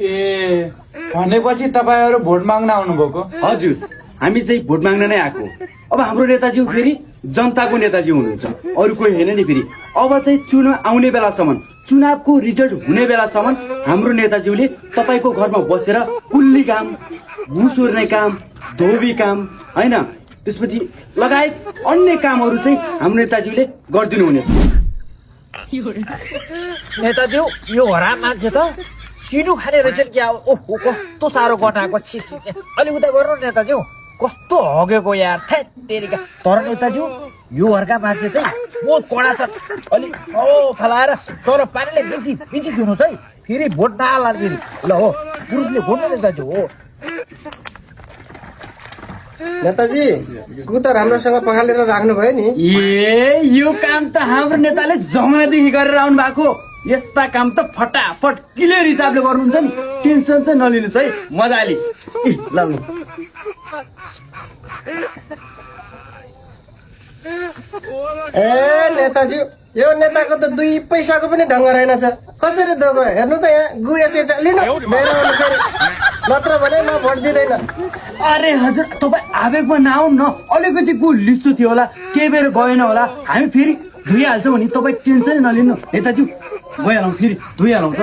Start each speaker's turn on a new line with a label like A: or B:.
A: ए भनेपछि तपाईहरु भोट माग्न आउनुभएको?
B: हजुर, हामी चाहिँ भोट माग्न नै आएको। अब हाम्रो नेताजी फेरि जनताको नेताजी हुनुहुन्छ, अरू कोही होइन नि। फेरि अब चाहिँ चुनाव आउने बेलासम्म, चुनावको रिजल्ट हुने बेलासम्म हाम्रो नेताज्यूले तपाईँको घरमा बसेर कुल्ली काम, मुसुर्ने काम, धोबी काम होइन, त्यसपछि लगायत अन्य कामहरू चाहिँ हाम्रो नेताज्यूले गरिदिनु हुनेछ।
C: नेताज्यू, यो हराम मान्छे त सिडु खाने रहेछ क्या। ओहो, कस्तो साह्रो गटाएको। छि छि, अलि उता गर्नु नेताज्यू, कस्तो हगेको यार। थेट तेरिका। तर नेताज्यू, यो हर्का मान्छे चाहिँ बहुत कडा छ। अलि फलाएर सर पानीले बिची दिनुहोस् है, फेरि भोट नहाल्ला फेरि। ल हो, पुरुषले भोट्नु नेताज्यू हो।
D: नेताजी कुता राम्रोसँग पखालेर राख्नु भयो नि।
B: ए यो काम त हाम्रो नेताले जमानादेखि गरेर आउनु भएको। यस्ता काम त फटाफट क्लियर हिसाबले गर्नुहुन्छ नि। टेन्सन चाहिँ नलिनुहोस् है, मजाले। ल ल
D: ए नेताजी, यो नेताको त 2 पैसाको पनि ढङ्ग रहेनछ। कसरी दगो हेर्नु त, यहाँ गुएसे लिनु मेरो फेरि, नत्र भने म भोट दिँदैन।
B: अरे हजुर, तपाईँ आवेगमा नआउनु न। अलिकति को लिसो थियो होला, केही बेर गएन होला, हामी फेरि धुइहाल्छौँ नि। तपाईँ टेन्सनै नलिनु नेताज्यू, गइहालौँ फेरि, धुइहालौँ त।